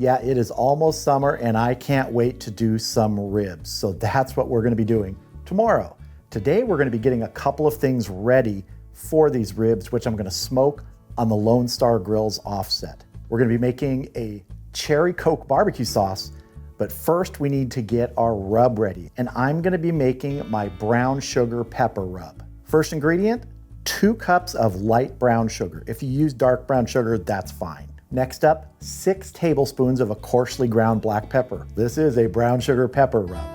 Yeah, it is almost summer and I can't wait to do some ribs. So that's what we're gonna be doing tomorrow. Today we're gonna be getting a couple of things ready for these ribs, which I'm gonna smoke on the Lone Star Grill's offset. We're gonna be making a cherry Coke barbecue sauce, but first we need to get our rub ready. And I'm gonna be making my brown sugar pepper rub. First ingredient, 2 cups of light brown sugar. If you use dark brown sugar, that's fine. Next up, 6 tablespoons of a coarsely ground black pepper. This is a brown sugar pepper rub.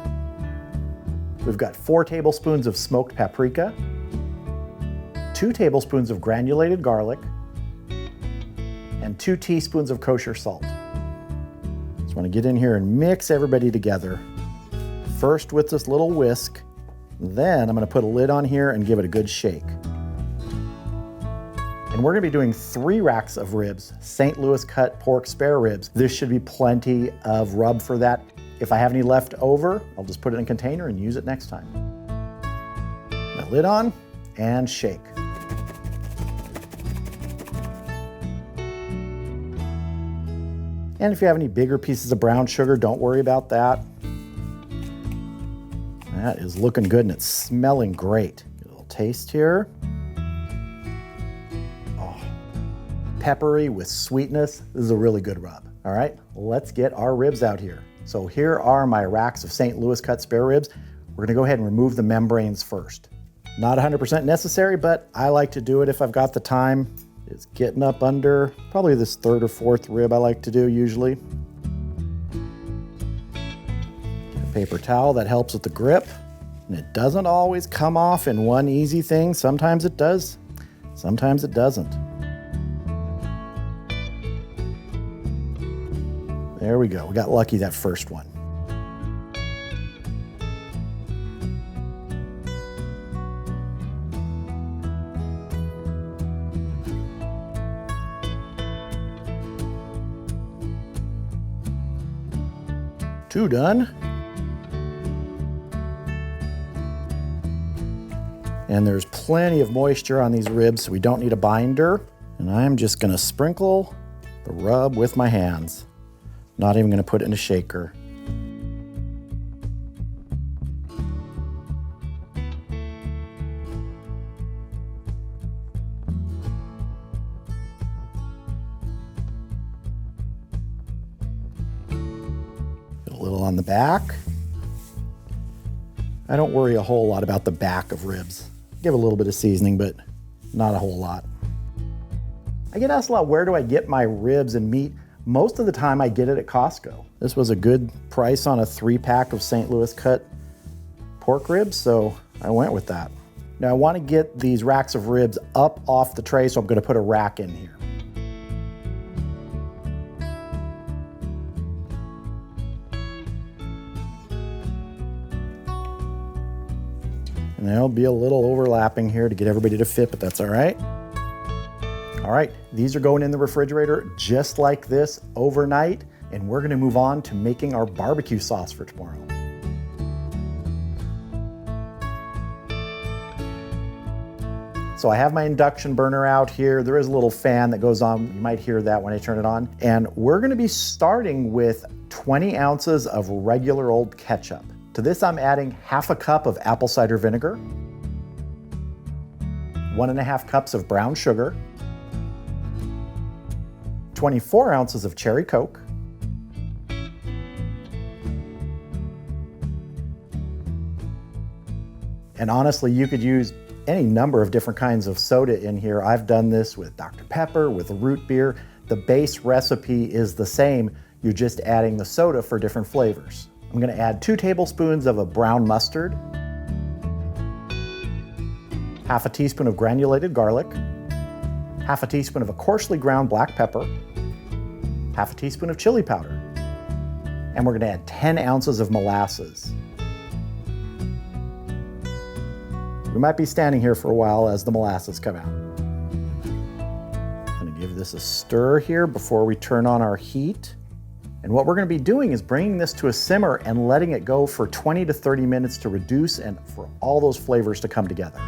We've got 4 tablespoons of smoked paprika, 2 tablespoons of granulated garlic, and 2 teaspoons of kosher salt. Just want to get in here and mix everybody together. First with this little whisk, then I'm going to put a lid on here and give it a good shake. And we're gonna be doing 3 racks of ribs, St. Louis cut pork spare ribs. This should be plenty of rub for that. If I have any left over, I'll just put it in a container and use it next time. Now lid on and shake. And if you have any bigger pieces of brown sugar, don't worry about that. That is looking good and it's smelling great. Get a little taste here. Peppery with sweetness. This is a really good rub. All right, let's get our ribs out here. So here are my racks of St. Louis cut spare ribs. We're gonna go ahead and remove the membranes first. Not 100% necessary, but I like to do it if I've got the time. It's getting up under probably this 3rd or 4th rib I like to do usually. Get a paper towel, that helps with the grip. And it doesn't always come off in one easy thing. Sometimes it does, sometimes it doesn't. There we go, we got lucky that first one. Two done. And there's plenty of moisture on these ribs, so we don't need a binder. And I'm just gonna sprinkle the rub with my hands. Not even gonna put it in a shaker. Put a little on the back. I don't worry a whole lot about the back of ribs. Give a little bit of seasoning, but not a whole lot. I get asked a lot, where do I get my ribs and meat? Most of the time I get it at Costco. This was a good price on a 3-pack of St. Louis cut pork ribs, so I went with that. Now I want to get these racks of ribs up off the tray, so I'm going to put a rack in here. And there'll be a little overlapping here to get everybody to fit, but that's all right. All right, these are going in the refrigerator just like this overnight, and we're gonna move on to making our barbecue sauce for tomorrow. So I have my induction burner out here. There is a little fan that goes on. You might hear that when I turn it on. And we're gonna be starting with 20 ounces of regular old ketchup. To this, I'm adding ½ a cup of apple cider vinegar, 1½ cups of brown sugar, 24 ounces of cherry Coke, and honestly, you could use any number of different kinds of soda in here. I've done this with Dr. Pepper, with root beer. The base recipe is the same. You're just adding the soda for different flavors. I'm gonna add 2 tablespoons of a brown mustard, ½ a teaspoon of granulated garlic, ½ a teaspoon of a coarsely ground black pepper, ½ a teaspoon of chili powder, and we're gonna add 10 ounces of molasses. We might be standing here for a while as the molasses come out. I'm gonna give this a stir here before we turn on our heat. And what we're gonna be doing is bringing this to a simmer and letting it go for 20 to 30 minutes to reduce and for all those flavors to come together.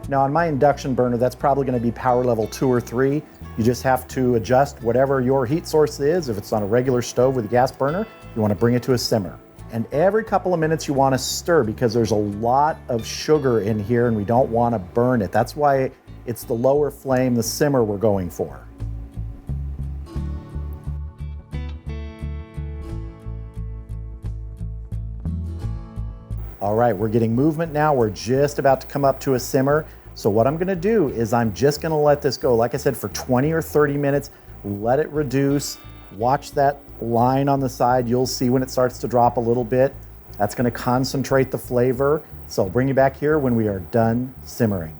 Now on my induction burner, that's probably gonna be power level 2 or 3. You just have to adjust whatever your heat source is. If it's on a regular stove with a gas burner, you want to bring it to a simmer. And every couple of minutes you want to stir because there's a lot of sugar in here and we don't want to burn it. That's why it's the lower flame, the simmer we're going for. All right, we're getting movement now. We're just about to come up to a simmer. So what I'm gonna do is I'm just gonna let this go, like I said, for 20 or 30 minutes, let it reduce. Watch that line on the side. You'll see when it starts to drop a little bit. That's gonna concentrate the flavor. So I'll bring you back here when we are done simmering.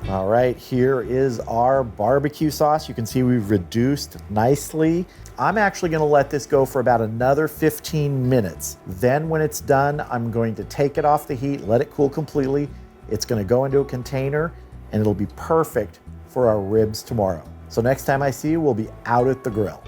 All right, here is our barbecue sauce. You can see we've reduced nicely. I'm actually gonna let this go for about another 15 minutes. Then when it's done, I'm going to take it off the heat, let it cool completely. It's gonna go into a container and it'll be perfect for our ribs tomorrow. So next time I see you, we'll be out at the grill.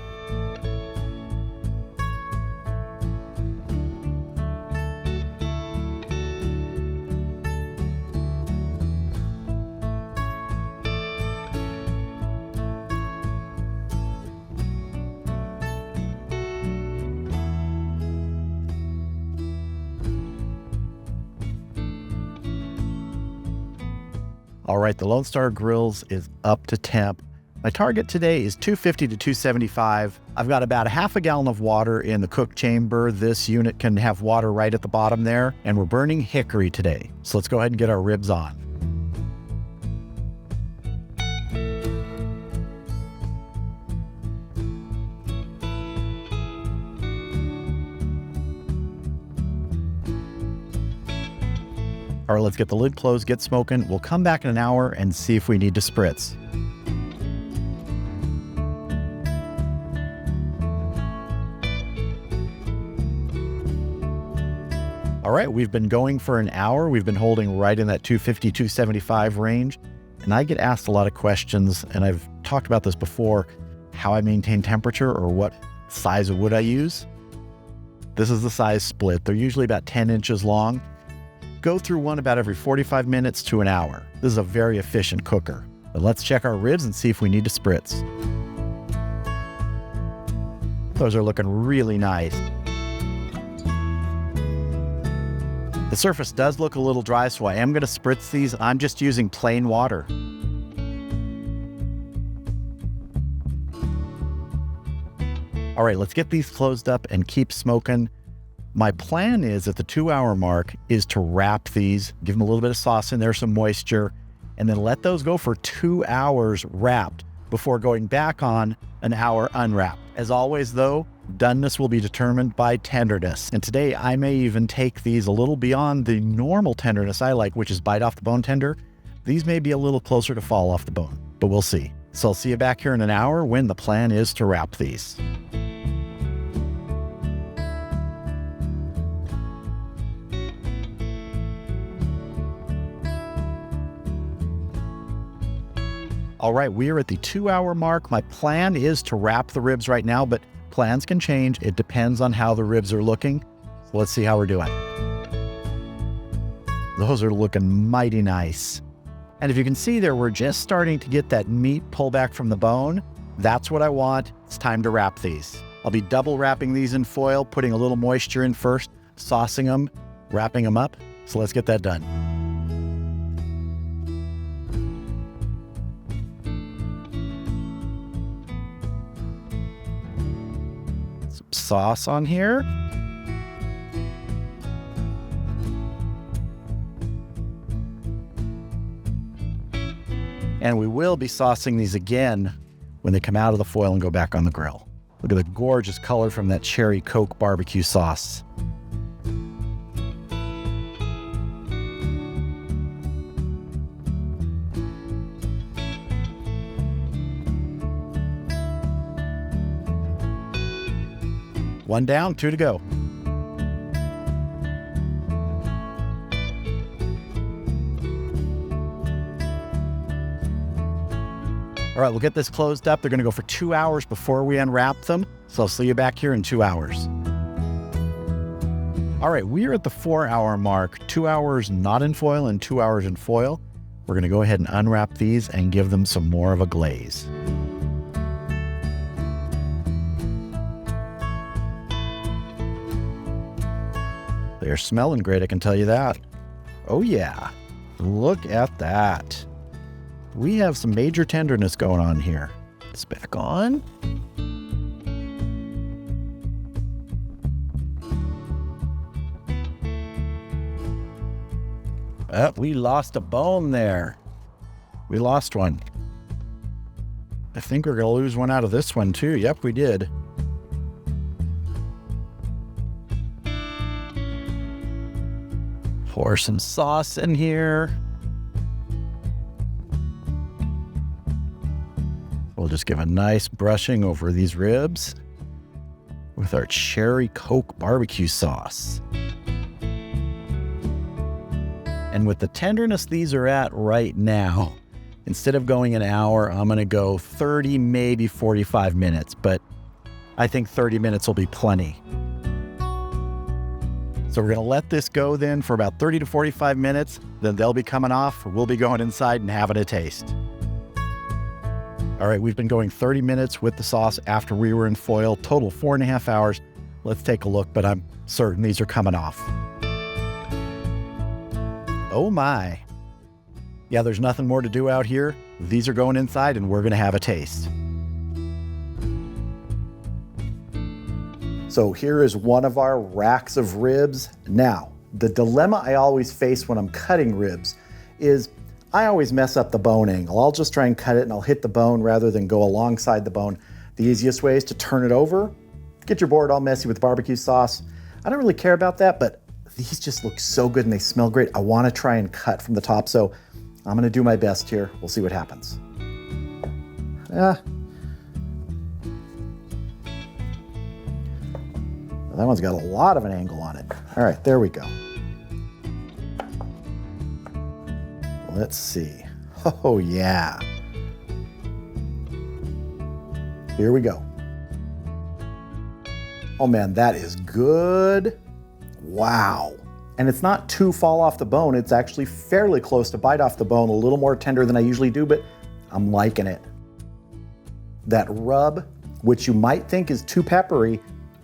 All right, the Lone Star Grills is up to temp. My target today is 250 to 275. I've got about a half a gallon of water in the cook chamber. This unit can have water right at the bottom there, and we're burning hickory today. So let's go ahead and get our ribs on. All right, let's get the lid closed, get smoking. We'll come back in an hour and see if we need to spritz. All right, we've been going for an hour. We've been holding right in that 250, 275 range. And I get asked a lot of questions, and I've talked about this before, how I maintain temperature or what size of wood I use. This is the size split. They're usually about 10 inches long. Go through one about every 45 minutes to an hour. This is a very efficient cooker. But let's check our ribs and see if we need to spritz. Those are looking really nice. The surface does look a little dry, so I am going to spritz these. I'm just using plain water. All right, let's get these closed up and keep smoking. My plan is at the 2-hour mark is to wrap these, give them a little bit of sauce in there, some moisture, and then let those go for 2 hours wrapped before going back on an hour unwrapped. As always though, doneness will be determined by tenderness. And today I may even take these a little beyond the normal tenderness I like, which is bite off the bone tender. These may be a little closer to fall off the bone, but we'll see. So I'll see you back here in an hour when the plan is to wrap these. All right, we are at the 2-hour mark. My plan is to wrap the ribs right now, but plans can change. It depends on how the ribs are looking. So let's see how we're doing. Those are looking mighty nice. And if you can see there, we're just starting to get that meat pull back from the bone. That's what I want. It's time to wrap these. I'll be double wrapping these in foil, putting a little moisture in first, saucing them, wrapping them up. So let's get that done. Sauce on here. And we will be saucing these again when they come out of the foil and go back on the grill. Look at the gorgeous color from that cherry Coke barbecue sauce. One down, 2 to go. All right, we'll get this closed up. They're gonna go for 2 hours before we unwrap them. So I'll see you back here in 2 hours. All right, we are at the 4-hour mark, 2 hours not in foil and 2 hours in foil. We're gonna go ahead and unwrap these and give them some more of a glaze. They're smelling great, I can tell you that. Oh yeah, look at that. We have some major tenderness going on here. It's back on. Oh, we lost a bone there. We lost one. I think we're gonna lose one out of this one too. Yep, we did. Pour some sauce in here. We'll just give a nice brushing over these ribs with our cherry Coke barbecue sauce. And with the tenderness these are at right now, instead of going an hour, I'm gonna go 30, maybe 45 minutes, but I think 30 minutes will be plenty. So we're gonna let this go then for about 30 to 45 minutes, then they'll be coming off, we'll be going inside and having a taste. All right, we've been going 30 minutes with the sauce after we were in foil, total 4.5 hours. Let's take a look, but I'm certain these are coming off. Oh my. Yeah, there's nothing more to do out here. These are going inside and we're gonna have a taste. So here is one of our racks of ribs. Now, the dilemma I always face when I'm cutting ribs is I always mess up the bone angle. I'll just try and cut it and I'll hit the bone rather than go alongside the bone. The easiest way is to turn it over, get your board all messy with barbecue sauce. I don't really care about that, but these just look so good and they smell great. I wanna try and cut from the top, so I'm gonna do my best here. We'll see what happens. That one's got a lot of an angle on it. All right, there we go. Let's see. Oh yeah. Here we go. Oh man, that is good. Wow. And it's not too fall off the bone. It's actually fairly close to bite off the bone, a little more tender than I usually do, but I'm liking it. That rub, which you might think is too peppery,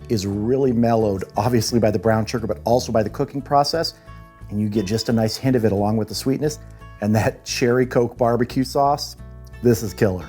is really mellowed, obviously by the brown sugar, but also by the cooking process. And you get just a nice hint of it along with the sweetness. And that cherry Coke barbecue sauce, this is killer.